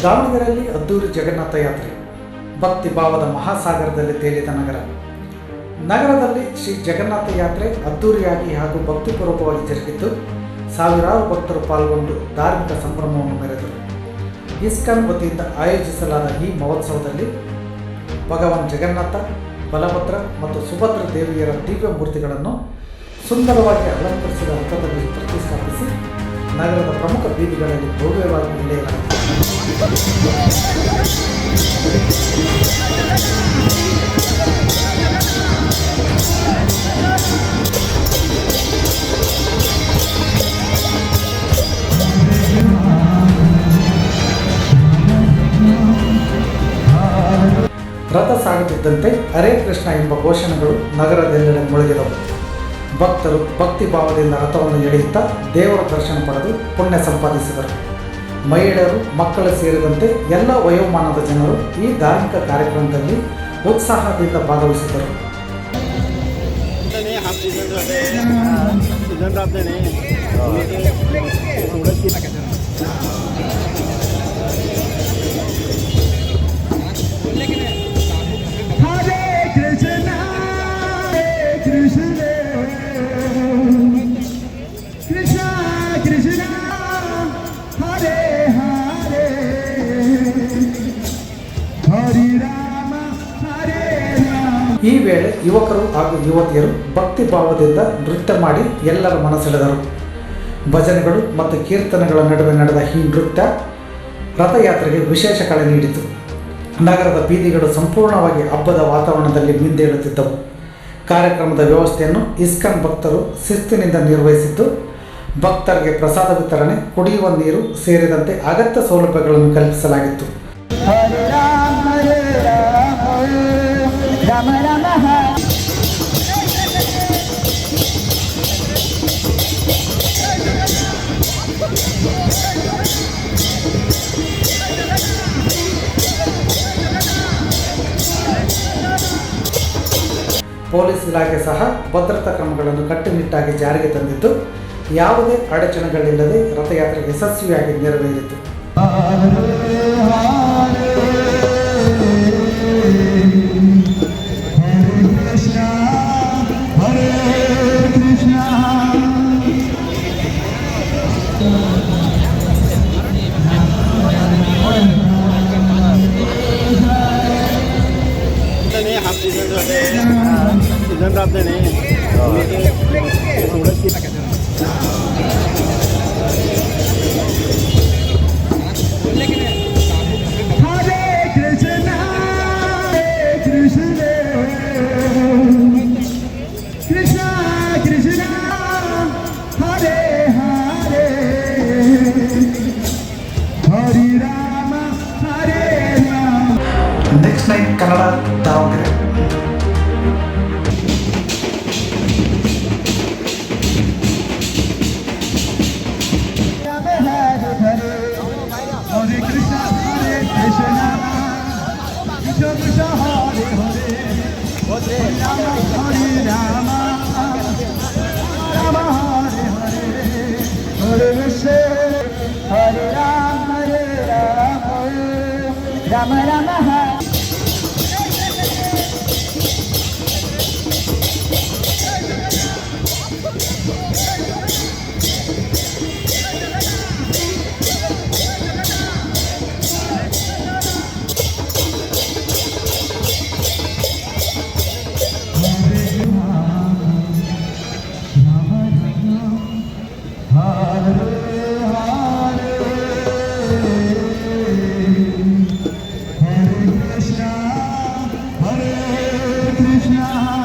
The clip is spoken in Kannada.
ದಾವಣಗೆರೆಯಲ್ಲಿ ಅದ್ದೂರಿ ಜಗನ್ನಾಥ ಯಾತ್ರೆ ಭಕ್ತಿ ಭಾವದ ಮಹಾಸಾಗರದಲ್ಲಿ ತೇಲಿದ ನಗರದಲ್ಲಿ ಶ್ರೀ ಜಗನ್ನಾಥ ಯಾತ್ರೆ ಅದ್ದೂರಿಯಾಗಿ ಹಾಗೂ ಭಕ್ತಿಪೂರ್ವಕವಾಗಿ ಜರುಗಿದ್ದು ಸಾವಿರಾರು ಭಕ್ತರು ಪಾಲ್ಗೊಂಡು ಧಾರ್ಮಿಕ ಸಂಭ್ರಮವನ್ನು ಮೆರೆದರು. ಇಸ್ಕಾನ್ ವತಿಯಿಂದ ಆಯೋಜಿಸಲಾದ ಈ ಮಹೋತ್ಸವದಲ್ಲಿ ಭಗವಾನ್ ಜಗನ್ನಾಥ, ಬಲಭದ್ರ ಮತ್ತು ಸುಭದ್ರ ದೇವಿಯರ ದಿವ್ಯ ಮೂರ್ತಿಗಳನ್ನು ಸುಂದರವಾಗಿ ಅಲಂಕರಿಸಿದ ರಥದಲ್ಲಿ ಪ್ರತಿಷ್ಠಾಪಿಸಿ ನಗರದ ಪ್ರಮುಖ ಬೀದಿಗಳಲ್ಲಿ ಭವ್ಯವಾಗಿ ಇಳೆಯಲಾಗಿದೆ. ರಥ ಸಾಗುತ್ತಿದ್ದಂತೆ ಹರೇ ಕೃಷ್ಣ ಎಂಬ ಘೋಷಣೆಗಳು ನಗರದೆಲ್ಲೆಡೆ ಮುಳುಗಿದವು. ಭಕ್ತರು ಭಕ್ತಿ ಭಾವದಿಂದ ರಥವನ್ನು ಎಳೆಯುತ್ತಾ ದೇವರ ದರ್ಶನ ಪಡೆದು ಪುಣ್ಯ ಸಂಪಾದಿಸಿದರು. ಮಹಿಳೆಯರು, ಮಕ್ಕಳು ಸೇರಿದಂತೆ ಎಲ್ಲ ವಯೋಮಾನದ ಜನರು ಈ ಧಾರ್ಮಿಕ ಕಾರ್ಯಕ್ರಮದಲ್ಲಿ ಉತ್ಸಾಹದಿಂದ ಭಾಗವಹಿಸಿದರು. ಈ ವೇಳೆ ಯುವಕರು ಹಾಗೂ ಯುವತಿಯರು ಭಕ್ತಿ ಭಾವದಿಂದ ನೃತ್ಯ ಮಾಡಿ ಎಲ್ಲರ ಮನಸೆಳೆದರು. ಭಜನೆಗಳು ಮತ್ತು ಕೀರ್ತನೆಗಳ ನಡುವೆ ನಡೆದ ಈ ನೃತ್ಯ ರಥಯಾತ್ರೆಗೆ ವಿಶೇಷ ಕಳೆ ನೀಡಿತು. ನಗರದ ಬೀದಿಗಳು ಸಂಪೂರ್ಣವಾಗಿ ಹಬ್ಬದ ವಾತಾವರಣದಲ್ಲಿ ಮಿಂದೇಳುತ್ತಿದ್ದವು. ಕಾರ್ಯಕ್ರಮದ ವ್ಯವಸ್ಥೆಯನ್ನು ಇಸ್ಕಾನ್ ಭಕ್ತರು ಶಿಸ್ತಿನಿಂದ ನಿರ್ವಹಿಸಿದ್ದು, ಭಕ್ತರಿಗೆ ಪ್ರಸಾದ ವಿತರಣೆ, ಕುಡಿಯುವ ನೀರು ಸೇರಿದಂತೆ ಅಗತ್ಯ ಸೌಲಭ್ಯಗಳನ್ನು ಕಲ್ಪಿಸಲಾಗಿತ್ತು. ಪೊಲೀಸ್ ಇಲಾಖೆ ಸಹ ಭದ್ರತಾ ಕ್ರಮಗಳನ್ನು ಕಟ್ಟುನಿಟ್ಟಾಗಿ ಜಾರಿಗೆ ತಂದಿದ್ದು, ಯಾವುದೇ ಅಡಚಣೆಗಳಿಲ್ಲದೆ ರಥಯಾತ್ರೆ ಯಶಸ್ವಿಯಾಗಿ ನೆರವೇರಿತು. Next night Kannada Davanagere. Rama Rama Krishna